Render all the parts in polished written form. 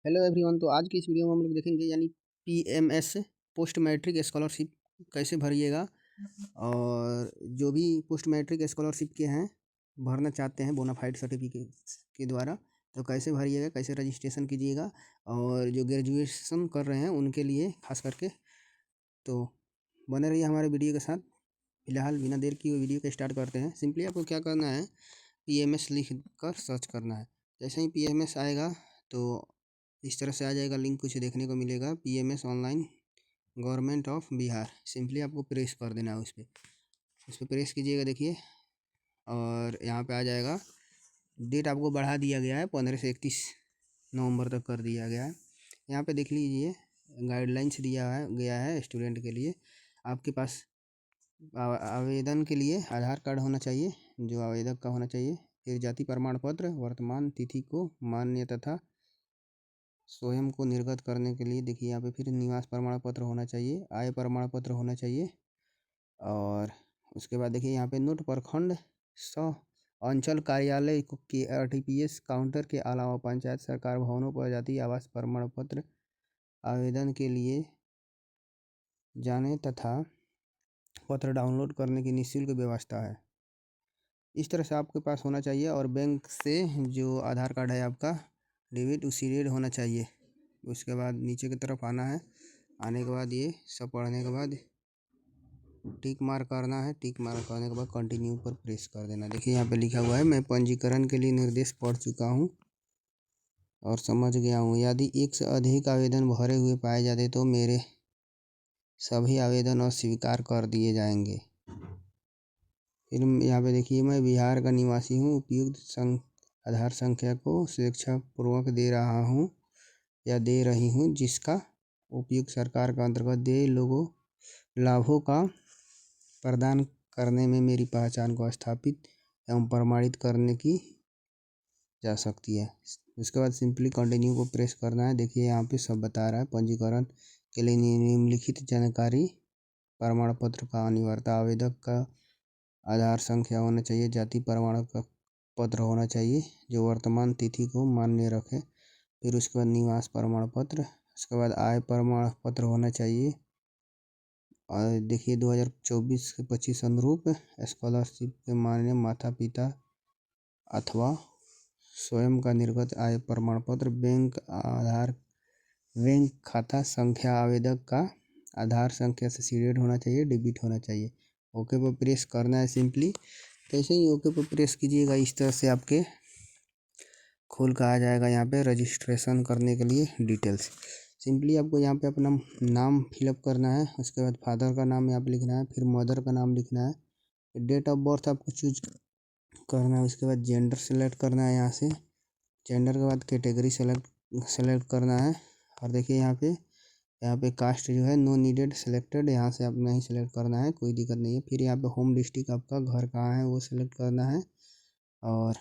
Hello everyone. तो आज की इस वीडियो में हम लोग देखेंगे यानी पीएमएस पोस्ट मैट्रिक स्कॉलरशिप कैसे भरिएगा। और जो भी पोस्ट मैट्रिक स्कॉलरशिप के हैं भरना चाहते हैं बोनाफाइड सर्टिफिकेट के द्वारा, तो कैसे भरिएगा, कैसे रजिस्ट्रेशन कीजिएगा। और जो ग्रेजुएशन कर रहे हैं उनके लिए खास करके, तो बने रहिए हमारे वीडियो के साथ। फिलहाल बिना देर की वीडियो को स्टार्ट करते हैं। सिंपली आपको क्या करना है, पीएमएस लिख कर सर्च करना है। जैसे ही पीएमएस आएगा तो इस तरह से आ जाएगा, लिंक कुछ देखने को मिलेगा, PMS online government of Bihar. Simply आपको प्रेस कर देना है उस पर प्रेस कीजिएगा, देखिए। और यहाँ पे आ जाएगा, डेट आपको बढ़ा दिया गया है, 15 से 31 नवंबर तक कर दिया गया है। यहाँ पे देख लीजिए, गाइडलाइंस दिया है गया है स्टूडेंट के लिए। आपके पास आवेदन के लिए आधार कार्ड होना चाहिए, जो आवेदक का होना चाहिए। फिर जाति प्रमाण पत्र, वर्तमान तिथि को मान्य तथा स्वयं को निर्गत करने के लिए देखिए यहाँ पे फिर निवास प्रमाण पत्र होना चाहिए, आय प्रमाण पत्र होना चाहिए। और उसके बाद देखिए यहाँ पे नोट प्रखंड सौ अंचल कार्यालय के आरटीपीएस काउंटर के अलावा पंचायत सरकार भवनों पर जाति आवास प्रमाण पत्र आवेदन के लिए जाने तथा पत्र डाउनलोड करने की निःशुल्क व्यवस्था है। इस तरह से आपके पास होना चाहिए। और बैंक से जो आधार कार्ड है आपका डेबिट उसी डेट होना चाहिए। उसके बाद नीचे की तरफ आना है। आने के बाद ये सब पढ़ने के बाद टिक मार्क करना है। टिक मार्क करने के बाद कंटिन्यू पर प्रेस कर देना। देखिए यहाँ पे लिखा हुआ है, मैं पंजीकरण के लिए निर्देश पढ़ चुका हूँ और समझ गया हूँ। यदि एक से अधिक आवेदन भरे हुए पाए जाते तो मेरे सभी आवेदन अस्वीकार कर दिए जाएंगे। फिर यहाँ पे देखिए, मैं बिहार का निवासी हूँ, उपयुक्त आधार संख्या को स्वेच्छापूर्वक दे रहा हूँ या दे रही हूँ, जिसका उपयोग सरकार के अंतर्गत दे लोगों लाभों का प्रदान करने में मेरी पहचान को स्थापित एवं प्रमाणित करने की जा सकती है। उसके बाद सिंपली कंटिन्यू को प्रेस करना है। देखिए यहाँ पे सब बता रहा है, पंजीकरण के लिए निम्नलिखित जानकारी प्रमाण पत्र का अनिवार्यता, आवेदक का आधार संख्या होना चाहिए, जाति प्रमाण का पत्र होना चाहिए जो वर्तमान तिथि को मान्य रखे। फिर उसके बाद निवास प्रमाण पत्र, उसके बाद आय प्रमाण पत्र होना चाहिए। और देखिए 2024 से 25 अनुरूप स्कॉलरशिप के मान्य माता पिता अथवा स्वयं का निर्गत आय प्रमाण पत्र, बैंक खाता संख्या, आवेदक का आधार संख्या से सीडेड होना चाहिए, डेबिट होना चाहिए। ओके पर प्रेस करना है सिंपली। कैसे ही ओके पर प्रेस कीजिएगा, इस तरह से आपके खोल का आ जाएगा यहाँ पे रजिस्ट्रेशन करने के लिए डिटेल्स। सिंपली आपको यहाँ पे अपना नाम फिलअप करना है। उसके बाद फादर का नाम यहाँ पे लिखना है, फिर मदर का नाम लिखना है, डेट ऑफ बर्थ आपको चूज करना है। उसके बाद जेंडर सेलेक्ट करना है। यहाँ से जेंडर के बाद कैटेगरी सेलेक्ट करना है। और देखिए यहाँ पे कास्ट जो है नो नीडेड सेलेक्टेड, यहाँ से आप नहीं सेलेक्ट करना है, कोई दिक्कत नहीं है। फिर यहाँ पे होम डिस्ट्रिक्ट आपका घर कहाँ है वो सेलेक्ट करना है। और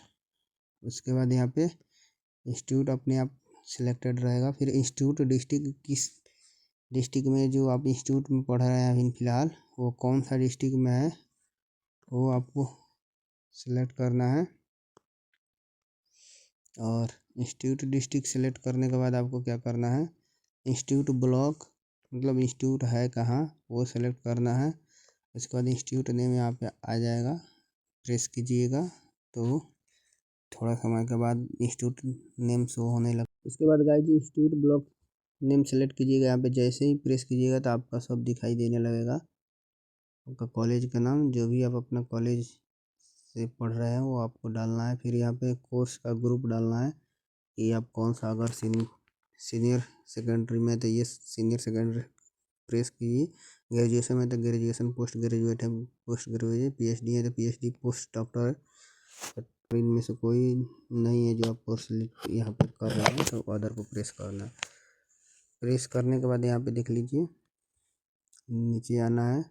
उसके बाद यहाँ पे इंस्टीट्यूट अपने आप सिलेक्टेड रहेगा। फिर इंस्टीट्यूट डिस्ट्रिक्ट, किस डिस्ट्रिक्ट में जो आप इंस्टीट्यूट में पढ़ रहे हैं अभी फ़िलहाल, वो कौन सा डिस्ट्रिक्ट में है वो आपको सिलेक्ट करना है। और इंस्टीट्यूट डिस्ट्रिक्ट सेलेक्ट करने के बाद आपको क्या करना है, इंस्टीट्यूट ब्लॉक मतलब इंस्टीट्यूट है कहाँ वो सेलेक्ट करना है। उसके बाद इंस्टीट्यूट नेम यहाँ पे आ जाएगा, प्रेस कीजिएगा तो थोड़ा समय के बाद इंस्टीट्यूट नेम शो होने लगा। उसके बाद गाइस जी इंस्टीट्यूट ब्लॉक नेम सेलेक्ट कीजिएगा। यहाँ पे जैसे ही प्रेस कीजिएगा तो आपका सब दिखाई देने लगेगा, आपका कॉलेज का नाम, जो भी आप अपना कॉलेज से पढ़ रहे हैं वो आपको डालना है। फिर यहाँ पे कोर्स का ग्रुप डालना है कि आप कौन सा, अगर सीनियर सेकेंडरी में तो ये सीनियर सेकेंडरी प्रेस कीजिए, ग्रेजुएशन में तो ग्रेजुएशन, पोस्ट ग्रेजुएट है पोस्ट ग्रेजुएट, पीएचडी है तो पीएचडी, पोस्ट डॉक्टर है। इनमें से कोई नहीं है जो आप कोर्स यहाँ पर कर रहे हैं तो अदर को प्रेस करना है। प्रेस करने के बाद यहाँ पे देख लीजिए नीचे आना है।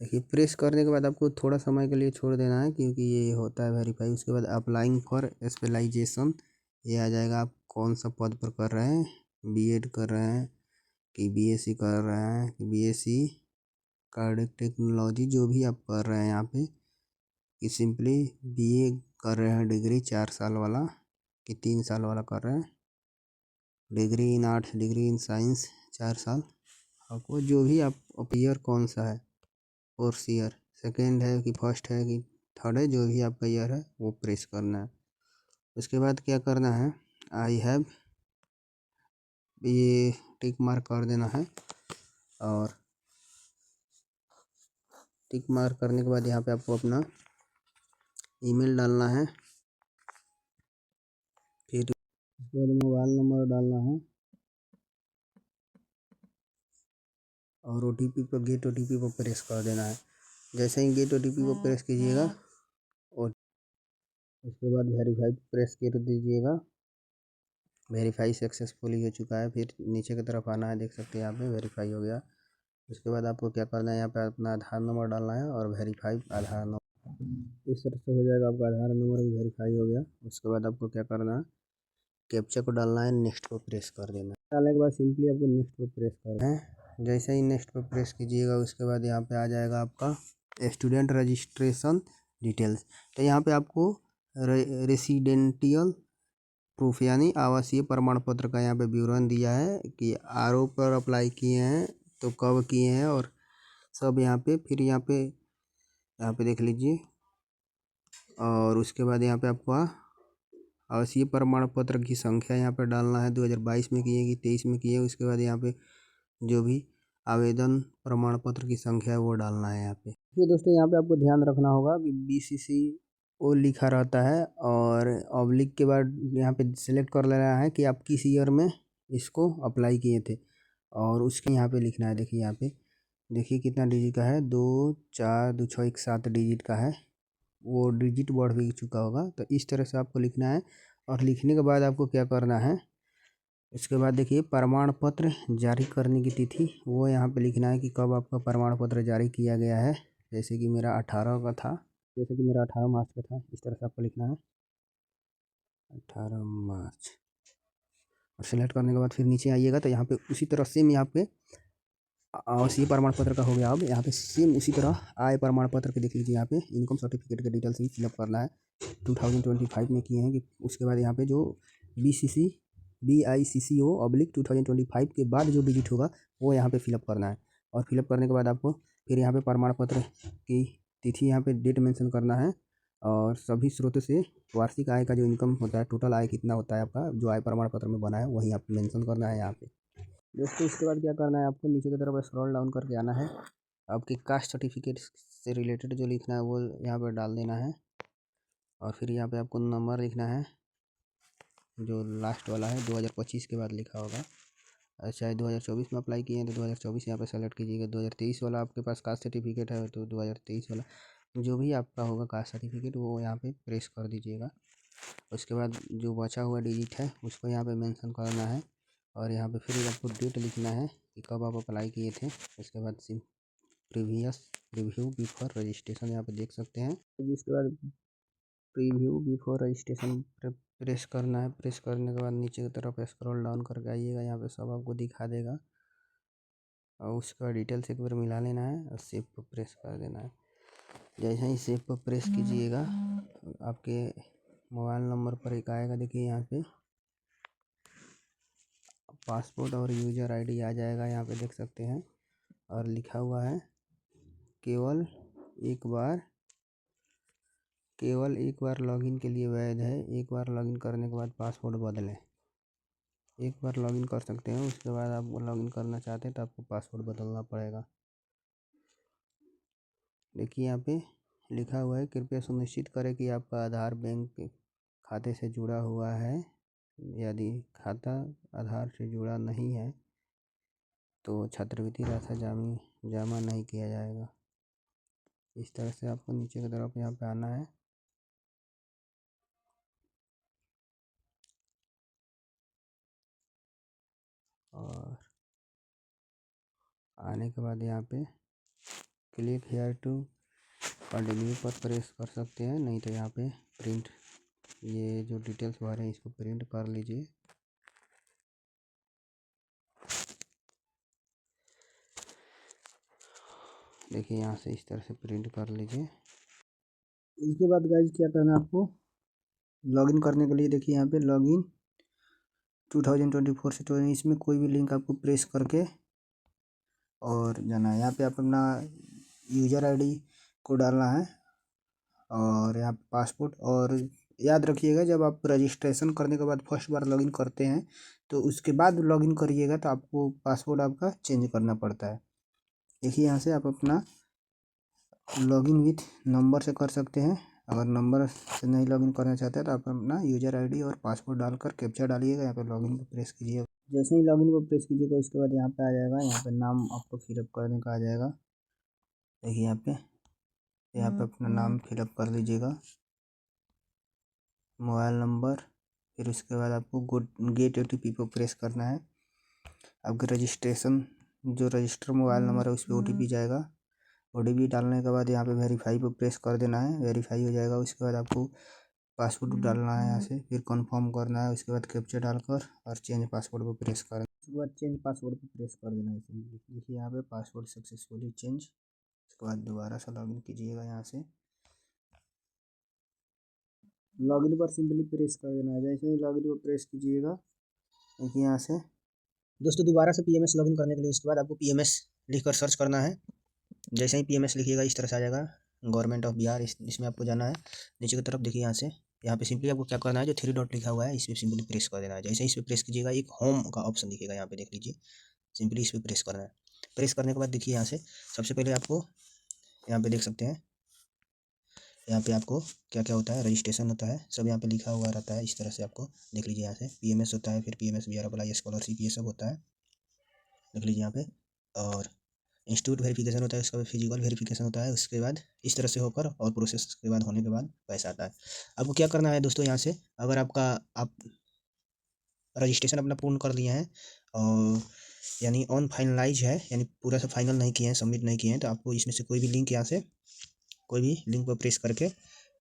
देखिए प्रेस करने के बाद आपको थोड़ा समय के लिए छोड़ देना है क्योंकि ये होता है वेरीफाई। उसके बाद अप्लाइंग फॉर स्पेशलाइजेशन, ये आ जाएगा आप कौन सा पद पर कर रहे हैं, बीएड कर रहे हैं कि बीएससी कर रहे हैं कि बीएससी कार्डिक टेक्नोलॉजी, जो भी आप कर रहे हैं यहाँ पे, कि सिंपली बीए कर रहे हैं डिग्री 4 साल वाला कि 3 साल वाला कर रहे हैं। Degree in arts, degree in science 4 साल। आपको जो भी आप ईयर कौन सा है, कोर्स ईयर सेकेंड है कि फर्स्ट है कि थर्ड है, जो भी आपका ईयर है वो प्रेस करना है। उसके बाद क्या करना है, आई हैव ये टिक मार्क कर देना है। और टिक मार्क करने के बाद यहाँ पे आपको अपना ईमेल डालना है। फिर उसके बाद मोबाइल नंबर डालना है और OTP पर गेट OTP पर प्रेस कर देना है। जैसे ही गेट OTP पर प्रेस कीजिएगा और उसके बाद वेरीफाई प्रेस कर दीजिएगा। वेरीफाई सक्सेसफुली हो चुका है। फिर नीचे की तरफ आना है, देख सकते हैं यहाँ पे वेरीफाई हो गया। उसके बाद आपको क्या करना है, यहाँ पे अपना आधार नंबर डालना है और वेरीफाई आधार नंबर, इस तरह से हो जाएगा। आपका आधार नंबर भी वेरीफाई हो गया। उसके बाद आपको क्या करना है, कैप्चा को डालना है, नेक्स्ट को प्रेस कर देना है। डालने के बाद सिंपली आपको नेक्स्ट को प्रेस करना है। जैसे ही नेक्स्ट पर प्रेस कीजिएगा उसके बाद यहाँ पे आ जाएगा आपका स्टूडेंट रजिस्ट्रेशन डिटेल्स। तो यहाँ पे आपको रेसिडेंटियल प्रूफ यानी आवासीय प्रमाण पत्र का यहाँ पे विवरण दिया है कि RO पर अप्लाई किए हैं तो कब किए हैं और सब यहाँ पे। फिर यहाँ पे देख लीजिए। और उसके बाद यहाँ पे आपको आवासीय प्रमाण पत्र की संख्या यहाँ पे डालना है, 2022 में किए कि 23 में किए। उसके बाद यहाँ पे जो भी आवेदन प्रमाण पत्र की संख्या है वो डालना है यहाँ पे। ये दोस्तों यहाँ पे आपको ध्यान रखना होगा कि BCC वो लिखा रहता है और ऑब्लिक के बाद यहाँ पे सिलेक्ट कर लेना है कि आप किस ईयर में इसको अप्लाई किए थे और उसके यहाँ पे लिखना है। देखिए यहाँ पे देखिए कितना डिजिट का है, 2 4 2 6 1 7 डिजिट का है। वो डिजिट बढ़ भी चुका होगा, तो इस तरह से आपको लिखना है। और लिखने के बाद आपको क्या करना है, उसके बाद देखिए प्रमाण पत्र जारी करने की तिथि वो यहाँ पे लिखना है कि कब आपका प्रमाण पत्र जारी किया गया है। जैसे कि मेरा 18 का था, जैसे कि मेरा 18 मार्च का था, इस तरह से आपको लिखना है 18 मार्च। और सेलेक्ट करने के बाद फिर नीचे आइएगा तो यहाँ पे उसी तरह सेम यहाँ पे आवासीय प्रमाण पत्र का हो गया। अब यहाँ पे सेम उसी तरह आय प्रमाण पत्र के देख लीजिए, यहाँ पे इनकम सर्टिफिकेट के डिटेल्स ही फिलअप करना है। 2025 में किए हैं कि उसके बाद यहाँ पे जो BICCO/2025 के बाद जो डिजिट होगा वो यहाँ पे फिलअप करना है। और फिलअप करने के बाद आपको फिर यहाँ पे प्रमाण पत्र की तिथि यहाँ पे डेट मेंशन करना है और सभी स्रोतों से वार्षिक आय का जो इनकम होता है, टोटल आय कितना होता है आपका जो आय प्रमाण पत्र में बना है वही आप मेंशन करना है यहाँ पे दोस्तों। इसके बाद क्या करना है, आपको नीचे की तरफ स्क्रॉल डाउन करके आना है। आपकी कास्ट सर्टिफिकेट से रिलेटेड जो लिखना है वो यहाँ पर डाल देना है और फिर यहाँ पे आपको नंबर लिखना है जो लास्ट वाला है, 2025 के बाद लिखा होगा। अच्छा 2024 में अप्लाई किए हैं तो 2024 यहाँ पे सेलेक्ट कीजिएगा। 2023 वाला आपके पास कास्ट सर्टिफिकेट है तो 2023 वाला जो भी आपका होगा कास्ट सर्टिफिकेट वो यहाँ पे प्रेस कर दीजिएगा। उसके बाद जो बचा हुआ डिजिट है उसको यहाँ पे मेंशन करना है और यहाँ पे फिर आपको डेट लिखना है कि कब आप अप्लाई किए थे। उसके बाद प्रीवियस रिव्यू बिफोर रजिस्ट्रेशन यहाँ पे देख सकते हैं। जिसके बाद प्रीव्यू बिफोर रजिस्ट्रेशन प्रेस करना है। प्रेस करने के बाद नीचे की तरफ स्क्रॉल डाउन करके आइएगा, यहाँ पे सब आपको दिखा देगा और उसका डिटेल्स एक बार मिला लेना है और सेव पर प्रेस कर देना है। जैसे ही सेव पर प्रेस कीजिएगा आपके मोबाइल नंबर पर एक आएगा, देखिए यहाँ पे पासपोर्ट और यूज़र ID आ जाएगा, यहाँ पे देख सकते हैं। और लिखा हुआ है केवल एक बार लॉगिन के लिए वैध है। एक बार लॉगिन करने के बाद पासवर्ड बदलें। एक बार लॉगिन कर सकते हैं, उसके बाद आप लॉगिन करना चाहते हैं तो आपको पासवर्ड बदलना पड़ेगा। देखिए यहाँ पे लिखा हुआ है कृपया सुनिश्चित करें कि आपका आधार बैंक खाते से जुड़ा हुआ है। यदि खाता आधार से जुड़ा नहीं है तो छात्रवृत्ति राशि जमा नहीं किया जाएगा। इस तरह से आपको नीचे की तरफ यहाँ पे आना है और आने के बाद यहाँ पे क्लिक हेयर टू कंटिन्यू पर प्रेस कर सकते हैं, नहीं तो यहाँ पे प्रिंट ये जो डिटेल्स भरे हैं इसको प्रिंट कर लीजिए। देखिए यहाँ से इस तरह से प्रिंट कर लीजिए। उसके बाद गाइज क्या करना है आपको लॉगिन करने के लिए, देखिए यहाँ पे लॉगिन 2024 से, तो इसमें कोई भी लिंक आपको प्रेस करके और जाना है। यहाँ पे आप अपना यूज़र आईडी को डालना है और यहाँ पे पासपोर्ट। और याद रखिएगा, जब आप रजिस्ट्रेशन करने के बाद फर्स्ट बार लॉगिन करते हैं तो उसके बाद लॉगिन करिएगा तो आपको पासवर्ड आपका चेंज करना पड़ता है। देखिए यहाँ से आप अपना लॉगिन विथ नंबर से कर सकते हैं। अगर नंबर से नहीं लॉगिन करना चाहते हैं तो आप अपना यूज़र आईडी और पासवर्ड डालकर कैप्चा डालिएगा। यहाँ पे लॉगिन पर प्रेस कीजिएगा। जैसे ही लॉगिन पर प्रेस कीजिएगा उसके बाद यहाँ पे आ जाएगा, यहाँ पे नाम आपको फिलअप करने का आ जाएगा। देखिए यहाँ पे अपना नाम फिलअप कर लीजिएगा, मोबाइल नंबर, फिर उसके बाद आपको गेट OTP पर प्रेस करना है। आपके रजिस्ट्रेशन जो रजिस्टर मोबाइल नंबर है उस पर OTP जाएगा। OTP डालने के बाद यहाँ पे वेरीफाई पर प्रेस कर देना है। वेरीफाई हो जाएगा, उसके बाद आपको पासवर्ड डालना है यहाँ से, फिर कंफर्म करना है। उसके बाद कैप्चा डालकर और चेंज पासवर्ड पर प्रेस करना है। उसके बाद चेंज पासवर्ड पर प्रेस कर देना है। देखिए यहाँ पे पासवर्ड सक्सेसफुली चेंज। उसके बाद दोबारा से लॉगिन कीजिएगा। यहाँ से लॉगिन पर सिंपली प्रेस कर देना है। जैसे ही लॉगिन पर प्रेस कीजिएगा, देखिए यहाँ से दोस्तों दोबारा से PMS लॉगिन करने के लिए उसके बाद आपको PMS लिखकर सर्च करना है। जैसे ही PMS लिखिएगा इस तरह से आ जाएगा, गवर्नमेंट ऑफ बिहार। इसमें आपको जाना है नीचे की तरफ। देखिए यहाँ पे सिंपली आपको क्या करना है, जो 3 डॉट लिखा हुआ है इस पर सिंपली प्रेस कर देना है। जैसे ही इस पर प्रेस कीजिएगा एक होम का ऑप्शन दिखेगा, यहाँ पे देख लीजिए। सिंपली इस पर प्रेस करना है। प्रेस करने के बाद देखिए यहाँ से सबसे पहले आपको यहाँ पे देख सकते हैं, यहाँ पे आपको क्या क्या होता है, रजिस्ट्रेशन होता है, सब यहाँ पे लिखा हुआ रहता है। इस तरह से आपको देख लीजिए। यहाँ से PMS होता है, फिर PMS बिहार अप्लाई स्कॉलरशिप, ये सब होता है, देख लीजिए यहाँ पे। और इंस्टीट्यूट वेरिफिकेशन होता है, उसका फिजिकल वेरिफिकेशन होता है। उसके बाद इस तरह से होकर और प्रोसेस के बाद होने के बाद पैसा आता है। आपको क्या करना है दोस्तों, यहाँ से अगर आप रजिस्ट्रेशन अपना पूर्ण कर लिए हैं और यानी ऑन फाइनलाइज है, यानी पूरा से फाइनल नहीं किए हैं, सबमिट नहीं किए हैं, तो आपको इसमें से कोई भी लिंक, यहाँ से कोई भी लिंक पर प्रेस करके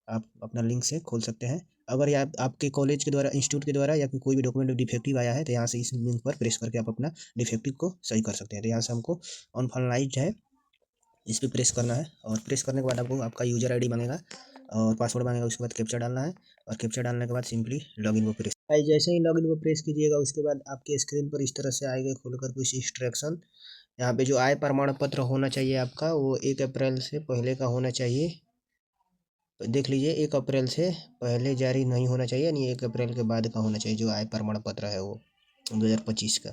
आप अपना लिंक से खोल सकते हैं। अगर या आपके कॉलेज के द्वारा, इंस्टीट्यूट के द्वारा या फिर कोई भी डॉक्यूमेंट डिफेक्टिव आया है तो यहाँ से इस लिंक पर प्रेस करके आप अपना डिफेक्टिव को सही कर सकते हैं। तो यहाँ से हमको ऑन फाइनलाइज है, इस पर प्रेस करना है। और प्रेस करने के बाद आपको आपका यूज़र आईडी मांगेगा और पासवर्ड मांगेगा। उसके बाद कैप्चा डालना है और कैप्चा डालने के बाद सिंपली लॉगिन पर प्रेस। जैसे ही लॉगिन पर प्रेस कीजिएगा उसके बाद आपके स्क्रीन पर इस तरह से आएगा खुलकर कुछ इंस्ट्रक्शन। यहाँ पे जो आय प्रमाण पत्र होना चाहिए आपका, वो 1 अप्रैल से पहले का होना चाहिए। देख लीजिए 1 अप्रैल से पहले जारी नहीं होना चाहिए, यानी 1 अप्रैल के बाद का होना चाहिए जो आय प्रमाण पत्र है वो 2025 का।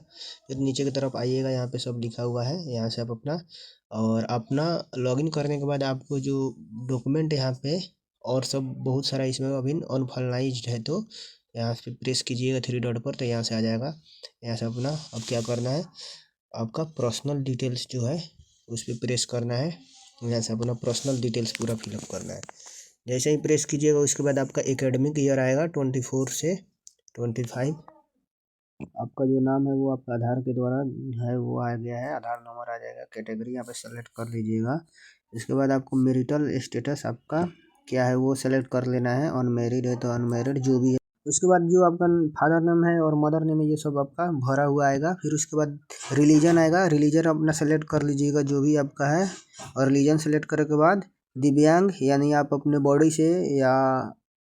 फिर नीचे की तरफ आइएगा, यहाँ पे सब लिखा हुआ है। यहाँ से आप अपना लॉगिन करने के बाद आपको जो डॉक्यूमेंट यहाँ पे और सब बहुत सारा इसमें अभी अनफाइनलाइज्ड है, तो यहाँ पे प्रेस कीजिएगा 3 डॉट पर, तो यहाँ से आ जाएगा। यहाँ से अपना अब क्या करना है, आपका पर्सनल डिटेल्स जो है उस पर प्रेस करना है। यहाँ से अपना पर्सनल डिटेल्स पूरा फिलअप करना है। जैसे ही प्रेस कीजिएगा उसके बाद आपका एकेडमिक ईयर आएगा 24 से 25। आपका जो नाम है वो आपका आधार के द्वारा है वो आ गया है, आधार नंबर आ जाएगा। कैटेगरी यहाँ पे सेलेक्ट कर लीजिएगा। इसके बाद आपको मैरिटल स्टेटस आपका क्या है वो सेलेक्ट कर लेना है। अनमैरिड है तो अनमैरिड जो भी है। उसके बाद जो आपका फादर नेम है और मदर नेम है ये सब आपका भरा हुआ आएगा। फिर उसके बाद रिलीजन आएगा, रिलीजन अपना सेलेक्ट कर लीजिएगा जो भी आपका है। और रिलीजन सेलेक्ट करने के बाद दिव्यांग, यानी आप अपने बॉडी से या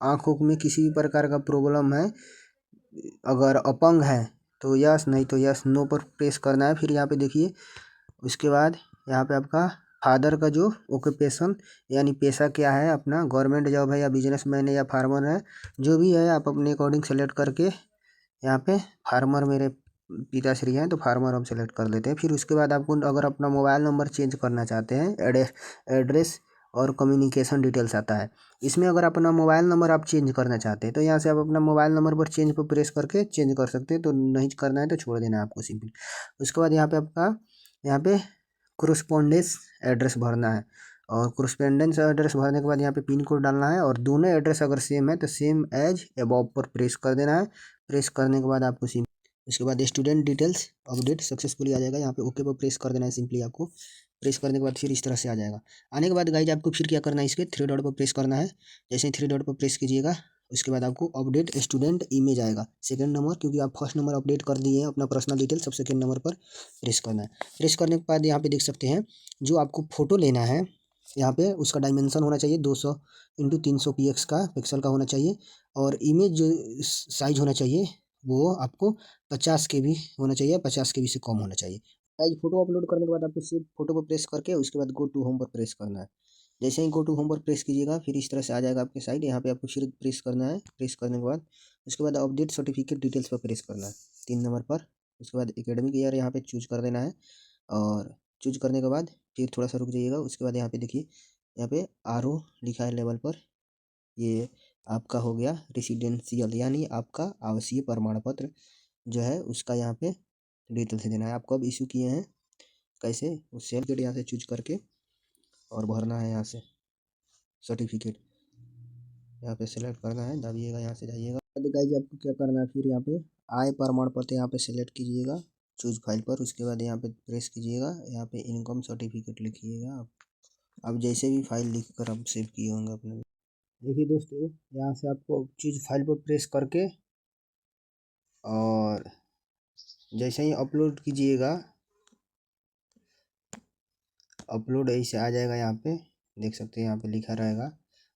आँखों में किसी भी प्रकार का प्रॉब्लम है, अगर अपंग है तो यस, नहीं तो यस, नो पर प्रेस करना है। फिर यहाँ पे देखिए उसके बाद यहाँ पे आपका फादर का जो ऑक्यूपेशन यानी पेशा क्या है अपना, गवर्नमेंट जॉब है या बिजनेसमैन है या फार्मर है, जो भी है आप अपने अकॉर्डिंग सेलेक्ट करके यहाँ पे फार्मर मेरे पिताश्री हैं तो फार्मर हम सेलेक्ट कर लेते हैं। फिर उसके बाद आपको अगर अपना मोबाइल नंबर चेंज करना चाहते हैं, एड्रेस और कम्युनिकेशन डिटेल्स आता है। इसमें अगर अपना मोबाइल नंबर आप चेंज करना चाहते हैं तो यहाँ से आप अपना मोबाइल नंबर पर चेंज पर प्रेस करके चेंज कर सकते हैं। तो नहीं करना है तो छोड़ देना है आपको सिंपल। उसके बाद यहाँ पे आपका यहाँ पे कोरस्पोंडेंस एड्रेस भरना है। और कोरस्पोंडेंस एड्रेस भरने के बाद यहाँ पे पिन कोड डालना है। और दोनों एड्रेस अगर सेम है तो सेम एज अबव पर प्रेस कर देना है। प्रेस करने के बाद आपको उसके बाद स्टूडेंट डिटेल्स अपडेट सक्सेसफुली आ जाएगा। यहाँ पे ओके पर प्रेस कर देना है सिंपली। आपको प्रेस करने के बाद फिर इस तरह से आ जाएगा। आने के बाद गाइज आपको फिर क्या करना है, इसके 3 डॉट पर प्रेस करना है। जैसे ही 3 डॉट पर प्रेस कीजिएगा उसके बाद आपको अपडेट स्टूडेंट इमेज आएगा, सेकंड नंबर, क्योंकि आप फर्स्ट नंबर अपडेट कर दिए हैं अपना पर्सनल डिटेल, सब सेकंड नंबर पर प्रेस करना है। प्रेस करने के बाद यहाँ पे देख सकते हैं जो आपको फ़ोटो लेना है, यहाँ पे उसका डायमेंशन होना चाहिए 200x300 px का पिक्सल का होना चाहिए। और इमेज जो साइज होना चाहिए वो आपको 50 KB होना चाहिए, 50 KB से कम होना चाहिए। गाइस फोटो अपलोड करने के बाद आपको सिर्फ फोटो पर प्रेस करके उसके बाद गो टू होम पर प्रेस करना है। जैसे ही गो टू होम पर प्रेस कीजिएगा फिर इस तरह से आ जाएगा आपके साइड। यहाँ पे आपको फिर प्रेस करना है। प्रेस करने के बाद उसके बाद अपडेट सर्टिफिकेट डिटेल्स पर प्रेस करना है 3 नंबर पर। उसके बाद एकेडमिक ईयर यहाँ पे चूज कर देना है और चूज करने के बाद फिर थोड़ा सा रुक जाइएगा। उसके बाद यहाँ पे देखिए, यहाँ पे RO लिखा है लेवल पर, ये आपका हो गया रेसिडेंशियल, यानी आपका आवासीय प्रमाण पत्र जो है उसका यहाँ पे डिटेल्स देना है। आप कब इशू किए हैं, कैसे, उस सर्टिफिकेट यहाँ से चूज करके और भरना है। यहाँ से सर्टिफिकेट यहाँ पे सेलेक्ट करना है, दबिएगा, यहाँ से जाइएगा। गाइस आपको क्या करना है, फिर यहाँ पे आय प्रमाण पत्र यहाँ पे सेलेक्ट कीजिएगा चूज फाइल पर। उसके बाद यहाँ पे प्रेस कीजिएगा, यहाँ पे इनकम सर्टिफिकेट लिखिएगा। अब जैसे भी फाइल लिख कर आप सेव किए होंगे अपने। देखिए दोस्तों, यहाँ से आपको चूज फाइल पर प्रेस करके और जैसे ही अपलोड कीजिएगा, अपलोड ऐसे आ जाएगा। यहाँ पे देख सकते हैं, यहाँ पे लिखा रहेगा।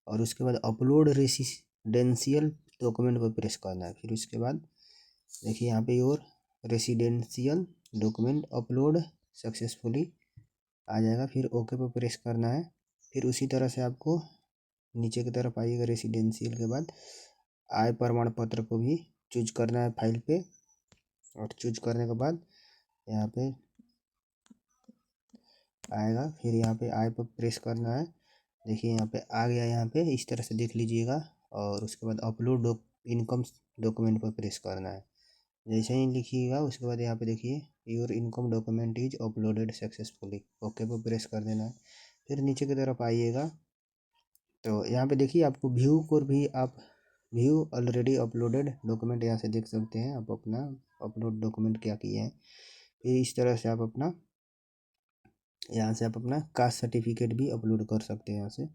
और उसके बाद अपलोड रेसिडेंशियल डॉक्यूमेंट पर प्रेस करना है। फिर उसके बाद देखिए यहाँ पे your residential document upload successfully आ जाएगा। फिर ओके पर प्रेस करना है। फिर उसी तरह से आपको नीचे की तरफ आइएगा। रेसिडेंशियल के बाद आय प्रमाण पत्र को भी चूज करना है फाइल पे, और चूज करने के बाद यहाँ पे आएगा। फिर यहाँ पे आय पर प्रेस करना है। देखिए यहाँ पे आ गया, यहाँ पे इस तरह से देख लीजिएगा। और उसके बाद अपलोड इनकम डॉक्यूमेंट पर प्रेस करना है। जैसे ही लिखिएगा उसके बाद यहाँ पे देखिए your income document is uploaded successfully, okay पर प्रेस कर देना है। फिर नीचे की तरफ आइएगा तो यहाँ पे देखिए आपको व्यू को भी आप व्यू ऑलरेडी अपलोडेड डॉक्यूमेंट यहाँ से देख सकते हैं। आप अपना अपलोड डॉक्यूमेंट क्या किए हैं। फिर इस तरह से आप अपना यहाँ से आप अपना कास्ट सर्टिफिकेट भी अपलोड कर सकते हैं यहाँ से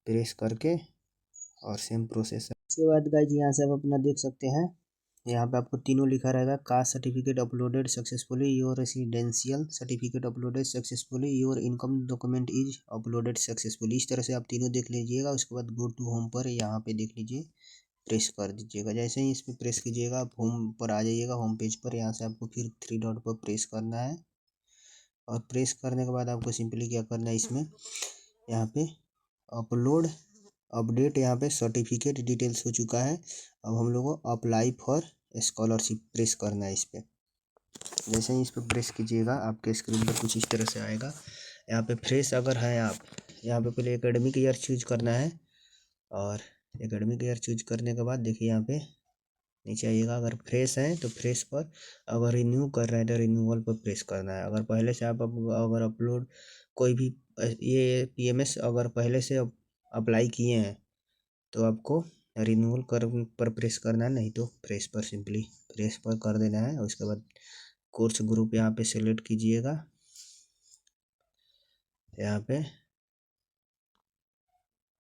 प्रेस करके, और सेम प्रोसेस है। उसके बाद गाइज यहाँ से आप अपना देख सकते हैं, यहाँ पे आपको तीनों लिखा रहेगा। Caste certificate uploaded successfully, your residential certificate uploaded successfully, your income document is uploaded successfully. इस तरह से आप तीनों देख लीजिएगा। उसके बाद गो टू होम पर यहाँ पे देख लीजिए, प्रेस कर दीजिएगा। जैसे ही इस पर प्रेस कीजिएगा आप होम पर आ जाइएगा। होम पेज पर यहाँ से आपको फिर 3 डॉट पर प्रेस करना है। और प्रेस करने के बाद आपको सिंपली क्या करना है, इसमें यहाँ पे अपलोड अपडेट यहाँ पे सर्टिफिकेट डिटेल्स हो चुका है। अब हम लोग को अप्लाई फॉर स्कॉलरशिप प्रेस करना है इस पर। जैसे ही इस पर प्रेस कीजिएगा आपके स्क्रीन पर कुछ इस तरह से आएगा। यहाँ पे फ्रेश अगर है आप, यहाँ पे पहले एकेडमिक ईयर चूज करना है। और एकेडमिक ईयर चूज करने के बाद देखिए यहाँ पे नीचे आइएगा। अगर फ्रेश है तो फ्रेश पर, अगर रिन्यू कर रहे हैं तो रिन्यूअल पर प्रेस करना है। अगर पहले से आप अगर अपलोड कोई भी ये PMS अगर पहले से अप्लाई किए हैं तो आपको रिन्यूअल कर पर प्रेस करना है, नहीं तो फ्रेश पर सिंपली फ्रेश पर कर देना है। और उसके बाद कोर्स ग्रुप यहाँ पे सेलेक्ट कीजिएगा। यहाँ पे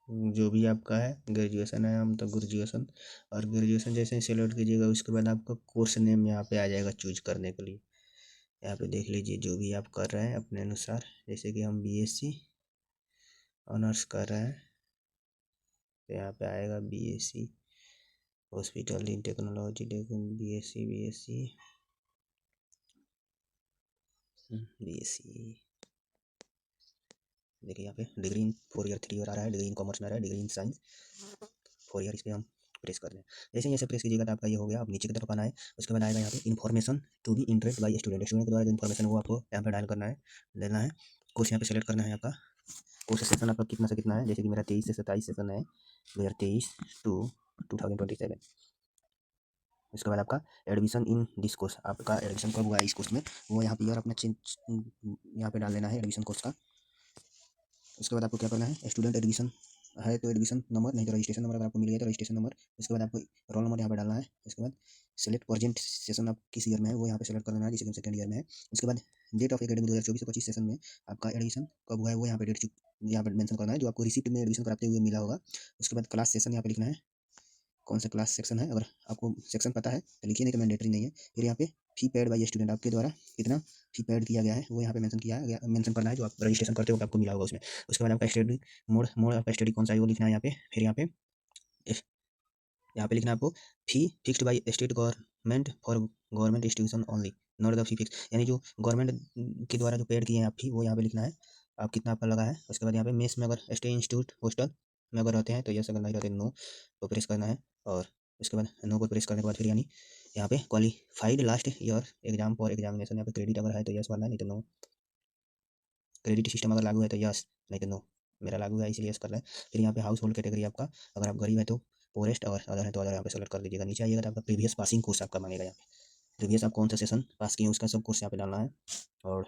जो भी आपका है, ग्रेजुएशन है, हम तो ग्रेजुएशन, और ग्रेजुएशन जैसे ही सेलेक्ट कीजिएगा उसके बाद आपका कोर्स नेम यहाँ पे आ जाएगा चूज करने के लिए। यहाँ पे देख लीजिए जो भी आप कर रहे हैं अपने अनुसार। जैसे कि हम BSc ऑनर्स कर रहे हैं तो यहाँ पे आएगा BSc hospital in technology, BSc देखिए यहाँ पे डिग्री इन 4 ईयर 3 ईयर आ रहा है, डिग्री इन कॉमर्स में आ रहा है, डिग्री इन साइंस 4 ईयर, इस पर हम प्रेस कर दें। जैसे ही ऐसे प्रेस कीजिएगा तो आपका ये हो गया। अब नीचे की तरफ आना है। उसके बाद आएगा यहाँ पे information to be entered by student के द्वारा जो इन्फॉर्मेशन वो आपको यहाँ पे डायल करना है, लेना है। कोर्स यहाँ पे सेलेक्ट करना है आपका। कोर्स सेशन आपका कितना से कितना है, जैसे कि मेरा 23 से 27 सेशन है, 2023 टू 2027। उसके बाद आपका एडमिशन इन दिस कोर्स, आपका एडमिशन कब हुआ है इस कोर्स में, वो यहाँ पे ईयर अपना चेंज यहाँ पे डाल देना है एडमिशन कोर्स का। उसके बाद आपको क्या करना है, स्टूडेंट एडमिशन है तो एडमिशन नंबर, नहीं तो रजिस्ट्रेशन नंबर अगर आपको मिल गया तो रजिस्ट्रेशन नंबर। उसके बाद आपको रोल नंबर यहाँ पे डालना है। उसके बाद सेलेक्ट प्रेजेंट सेशन आप किस ईयर में है वो यहाँ पे सेलेक्ट करना है, जैसे कि सेकंड ईयर में है। उसके बाद डेट ऑफ एकेडमिक 2024 से 25 सेशन में आपका एडमिशन कब हुआ है वो यहाँ पे डेट यहाँ पे मेंशन करना है, जो आपको रिसिप्ट में एडमिशन कराते हुए मिला होगा। उसके बाद क्लास सेशन यहाँ पे लिखना है, कौन सा क्लास सेक्शन है। अगर आपको सेक्शन पता है तो लिखिए, नहीं तो मैंडेटरी नहीं है। फिर यहाँ पे फी पेड बाई स्टूडेंट, आपके द्वारा कितना फी पेड किया गया है वो यहाँ पे मेंशन करना है, जो आप रजिस्ट्रेशन करते हो आपको मिला होगा उसमें। उसके बाद आपका स्टडी मोड आपका स्टडी कौन सा है वो लिखना है यहाँ पे। फिर यहाँ पे यहाँ पे लिखना है आपको fee fixed by state government for government institution only, not the fee fix, यानी जो गवर्नमेंट के द्वारा जो पेड किए हैं आप फी, वो यहाँ पे लिखना है आप कितना आपका लगा है। उसके बाद यहाँ पे मेस में अगर स्टे इंस्टीट्यूट हॉस्टल में अगर रहते हैं तो यस, अगर नहीं रहते नो को प्रेस करना है। और उसके बाद नो को प्रेस करने के बाद फिर यानी यहाँ पे qualified last year exam for examination, यहाँ पे क्रेडिट अगर है तो यस वाला है, नहीं तो नो। क्रेडिट सिस्टम अगर लागू है तो यस, नहीं तो नो। मेरा लागू है इसलिए यस कर रहा है। फिर यहाँ पे हाउस होल्ड कैटेगरी आपका, अगर आप गरीब है तो पोरेस्ट, और अदर है तो अदर यहाँ पे सेलेक्ट कर दीजिएगा। नीचे आइएगा तो आपका प्रीवियस पासिंग कोर्स आपका मांगेगा, यहाँ पे प्रीवियस आप कौन सा सेशन पास किए उसका सब कोर्स यहाँ पे डालना है। और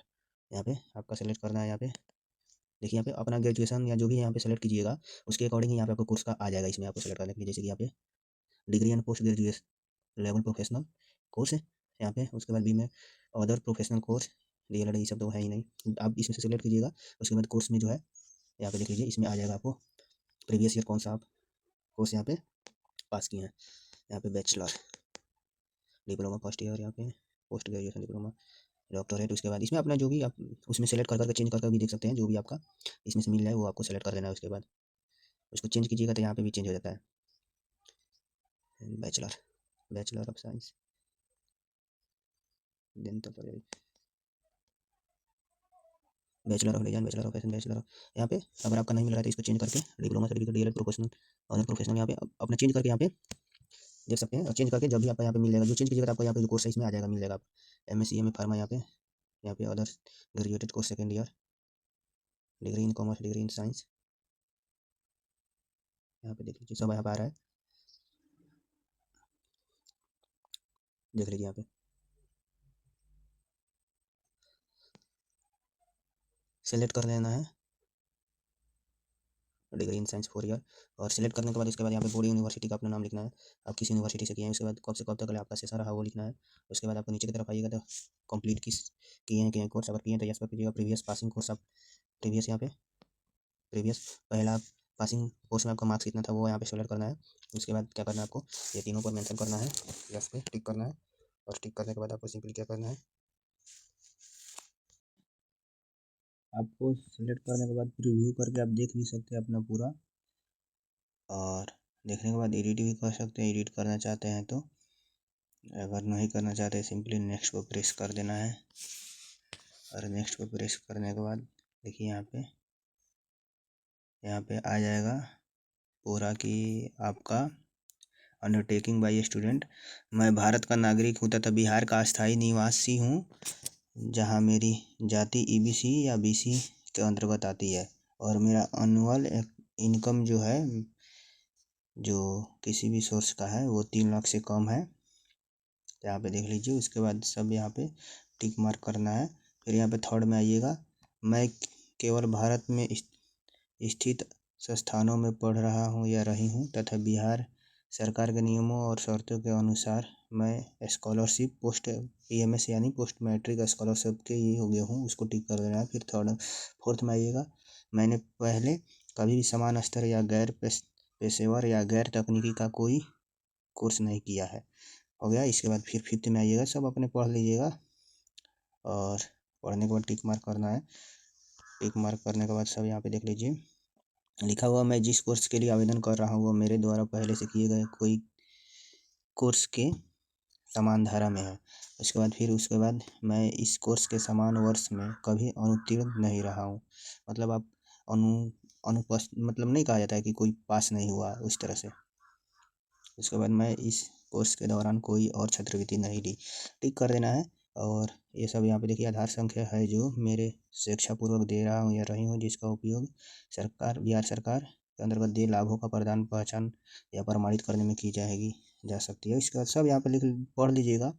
यहाँ पे आपका सेलेक्ट करना है। यहाँ पे देखिए, यहाँ पे अपना ग्रेजुएशन या जो भी यहाँ पे सेलेक्ट कीजिएगा उसके अकॉर्डिंग यहाँ पे आपको कोर्स का आ जाएगा, इसमें आपको सेलेक्ट करने के लिए। जैसे कि यहाँ पे degree and post graduation level professional course है यहाँ पे। उसके बाद बी में अदर प्रोफेशनल कोर्स, डीएलएड ये सब तो है ही नहीं, आप इसमें से सेलेक्ट कीजिएगा। उसके बाद कोर्स में जो है यहाँ पे देख लीजिए, इसमें आ जाएगा आपको प्रीवियस ईयर कौन सा आप कोर्स यहाँ पे पास किए हैं। यहाँ पे बैचलर, डिप्लोमा फर्स्ट ईयर, यहाँ पे पोस्ट ग्रेजुएशन डिप्लोमा, डॉक्टरेट। उसके बाद इसमें अपना जो भी आप उसमें सेलेक्ट कर करके चेंज कर भी देख सकते हैं, जो भी आपका इसमें से मिल जाए वो आपको सेलेक्ट कर देना है। उसके बाद उसको चेंज कीजिएगा तो यहाँ पे भी चेंज हो जाता है। Bachelor, bachelor of science, then तो bachelor of design, bachelor of fashion, bachelor of, यहाँ पे अगर आपका नहीं मिल रहा है तो इसको चेंज करके डिप्लोमा सर्टिफिकेट, डीएलएड प्रोफेशनल और प्रोफेशनल यहाँ पे अपना चेंज करके यहाँ पे देख सकते हैं। और चेंज करके जब भी आपका यहाँ पे मिल जाएगा, जो चेंज कीजिएगा आपको यहाँ पे जो कोर्स है इसमें आ जाएगा, मिल जाएगा। आप एमएससी एमए फार्मा यहाँ पे other graduated course second year, degree in commerce, degree in science, यहाँ पे देख लीजिए सब यहाँ पे आ रहा है, देख लीजिए यहाँ पे सेलेक्ट कर लेना है डिग्री इन साइंस 4 ईयर। और सिलेक्ट करने के बाद इसके बाद यहाँ पे बोर्ड यूनिवर्सिटी का अपना नाम लिखना है, आप किस यूनिवर्सिटी से किए हैं। उसके बाद कब से कब तक आपका सेशन रहा वो लिखना है। उसके बाद आपको नीचे की तरफ आइएगा तो कंप्लीट किस किए हैं कोर्स, अगर किए हैं तो यस पर कीजिएगा। प्रीवियस पासिंग कोर्स, आप प्रीवियस यहाँ पे प्रीवियस पहला पासिंग कोर्स में आपका मार्क्स कितना था वो यहाँ पे सेलेक्ट करना है। उसके बाद क्या करना है आपको, ये तीनों पर मेंशन करना है, यस पे टिक करना है। और टिक करने के बाद आपको सिंपली क्या करना है, आपको सेलेक्ट करने के बाद रिव्यू करके आप देख भी सकते हैं अपना पूरा, और देखने के बाद एडिट भी कर सकते हैं, एडिट करना चाहते हैं तो। अगर नहीं करना चाहते सिंपली नेक्स्ट को प्रेस कर देना है। और नेक्स्ट को प्रेस करने के बाद देखिए यहाँ पे आ जाएगा पूरा कि आपका अंडरटेकिंग बाय स्टूडेंट, मैं भारत का नागरिक हूँ तथा बिहार का अस्थायी निवासी हूँ, जहाँ मेरी जाति ईबीसी या बीसी के अंतर्गत आती है, और मेरा एनुअल इनकम जो है, जो किसी भी सोर्स का है, वो 3 लाख से कम है। यहाँ पे देख लीजिए। उसके बाद सब यहाँ पे टिक मार्क करना है। फिर यहाँ पे थर्ड में आइएगा, मैं केवल भारत में स्थित संस्थानों में पढ़ रहा हूँ या रही हूँ तथा बिहार सरकार के नियमों और शर्तों के अनुसार मैं स्कॉलरशिप पोस्ट पीएमएस यानी पोस्ट मैट्रिक स्कॉलरशिप के ये हो गया हूँ, उसको टिक कर देना है। फिर फोर्थ में आइएगा, मैंने पहले कभी भी समान स्तर या गैर पेशेवर या गैर तकनीकी का कोई कोर्स नहीं किया है, हो गया। इसके बाद फिर फिफ्थ में आइएगा, सब अपने पढ़ लीजिएगा। और पढ़ने के बाद टिक मार्क करना है। टिक मार्क करने के बाद सब यहाँ पे देख लीजिए, लिखा हुआ मैं जिस कोर्स के लिए आवेदन कर रहा हूँ वो मेरे द्वारा पहले से किए गए कोई कोर्स के समान धारा में है। उसके बाद मैं इस कोर्स के समान वर्ष में कभी अनुत्तीर्ण नहीं रहा हूँ। मतलब आप अनुपस्थित मतलब नहीं कहा जाता है कि कोई पास नहीं हुआ उस तरह से। उसके बाद मैं इस कोर्स के दौरान कोई और छात्रवृत्ति नहीं ली, टिक कर देना है। और ये सब यहाँ पे देखिए, आधार संख्या है जो मेरे शिक्षापूर्वक दे रहा हूँ या रही हूँ, जिसका उपयोग बिहार सरकार के अंतर्गत दे लाभों का प्रदान पहचान या प्रमाणित करने में की जा सकती है। इसके बाद सब यहाँ पे पढ़ लीजिएगा।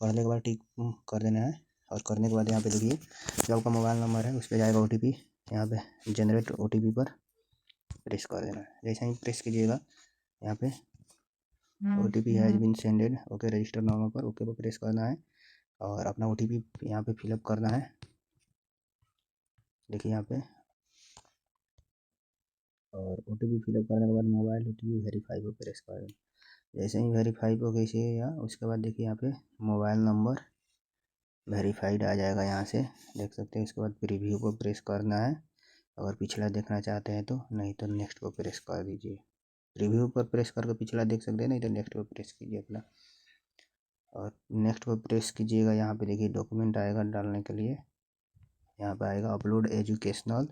पढ़ने के बाद टिक कर देना है। और करने के बाद यहाँ पे देखिए, जो आपका मोबाइल नंबर है उस पर जाएगा OTP, यहाँ पे जनरेट OTP पर प्रेस कर देना है। जैसे ही प्रेस कीजिएगा यहाँ पे OTP has been sended, okay register now पर ओके पर प्रेस करना है। और अपना OTP यहाँ पे फिलअप करना है। देखिए यहाँ पे, और OTP फिलअप करने के बाद मोबाइल OTP वेरीफाई पर प्रेस कर देना। जैसे ही वेरीफाई हो गई या उसके बाद देखिए यहाँ पे मोबाइल नंबर वेरीफाइड आ जाएगा, यहाँ से देख सकते हैं। इसके बाद प्रीव्यू को प्रेस करना है। अगर पिछला देखना चाहते हैं तो, नहीं तो नेक्स्ट को प्रेस कर दीजिए। प्रीव्यू पर प्रेस करके पिछला देख सकते हैं, नहीं तो नेक्स्ट पर प्रेस कीजिए अपना, और नेक्स्ट पर प्रेस कीजिएगा। यहाँ पे देखिए डॉक्यूमेंट आएगा डालने के लिए, यहाँ पे आएगा अपलोड एजुकेशनल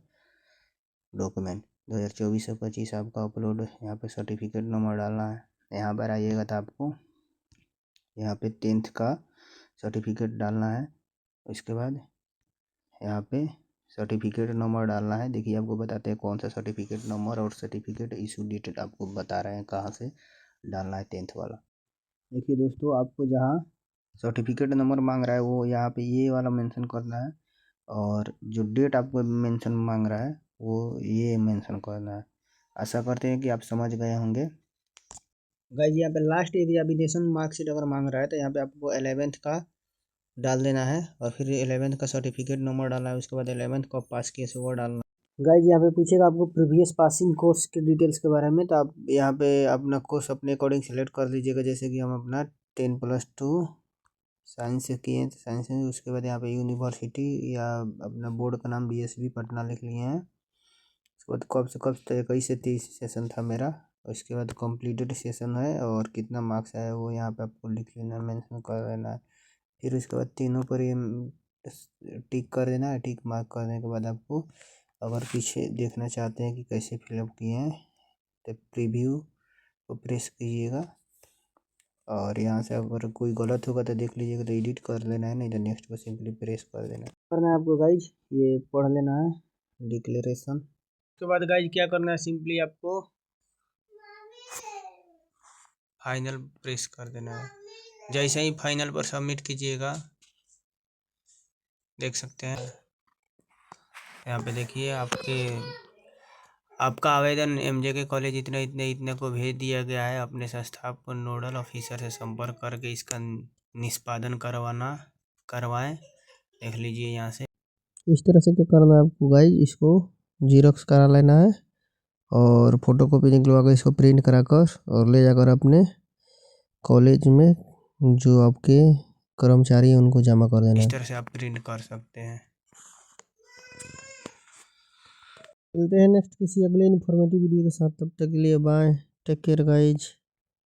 डॉक्यूमेंट 2024 से 25 आपका अपलोड। यहाँ पे सर्टिफिकेट नंबर डालना है। यहाँ पर आइएगा तो आपको यहाँ पे 10th का सर्टिफिकेट डालना है। इसके बाद यहाँ पे सर्टिफिकेट नंबर डालना है। देखिए आपको बताते हैं कौन सा सर्टिफिकेट नंबर और सर्टिफिकेट इशू डेट आपको बता रहे हैं कहाँ से डालना है 10th वाला। देखिए दोस्तों, आपको जहाँ सर्टिफिकेट नंबर मांग रहा है वो यहाँ पे ये वाला मेंशन करना है, और जो डेट आपको मेंशन मांग रहा है वो ये मेंशन करना है। आशा करते हैं कि आप समझ गए होंगे। गाइस यहाँ पे लास्ट एग्जामिनेशन मार्कशीट अगर मांग रहा है तो यहाँ पे आपको 11th का डाल देना है, और फिर 11th का सर्टिफिकेट नंबर डालना है। उसके बाद 11th को पास किए से वो डालना है। गाइस यहाँ पे पूछेगा आपको प्रीवियस पासिंग कोर्स के डिटेल्स के बारे में, तो आप यहाँ पे अपना कोर्स अपने अकॉर्डिंग सेलेक्ट कर लीजिएगा। जैसे कि हम अपना 10+2 साइंस से किए हैं, साइंस में। उसके बाद यहाँ पे यूनिवर्सिटी या अपना बोर्ड का नाम BSB पटना लिख लिए हैं। उसके बाद कब से कब 21 से 30 सेशन था मेरा। उसके बाद कंप्लीटेड सेशन है, और कितना मार्क्स आया वो यहाँ पे आपको लिख लेना है, मेंशन कर देना है। फिर उसके बाद तीनों पर ये टिक कर देना है। टिक मार्क करने के बाद आपको अगर पीछे देखना चाहते हैं कि कैसे फिलअप किए हैं तो प्रीव्यू को प्रेस कीजिएगा, और यहाँ से अगर कोई गलत होगा तो देख लीजिएगा, तो एडिट कर लेना है, नहीं तो नेक्स्ट को सिंपली प्रेस कर देना है। करना है आपको गाइज, ये पढ़ लेना है डिक्लेरेशन। उसके बाद गाइज क्या करना है, सिंपली आपको फाइनल प्रेस कर देना है। जैसे ही फाइनल पर सबमिट कीजिएगा, देख सकते हैं यहाँ पे देखिए आपका आवेदन MJK कॉलेज इतने इतने इतने को भेज दिया गया है। अपने संस्था को नोडल ऑफिसर से संपर्क करके इसका निष्पादन करवाएं। देख लीजिए यहाँ से इस तरह से क्या करना है आपको गाइज, इसको जीरोक्स करा लेना है, और फोटोकॉपी निकलवा कर इसको प्रिंट कराकर और ले जाकर अपने कॉलेज में जो आपके कर्मचारी हैं उनको जमा कर देना है। इस तरह से आप प्रिंट कर सकते हैं। मिलते हैं नेक्स्ट किसी अगले इन्फॉर्मेटिव वीडियो के साथ, तब तक के लिए बाय, टेक केयर गाइज।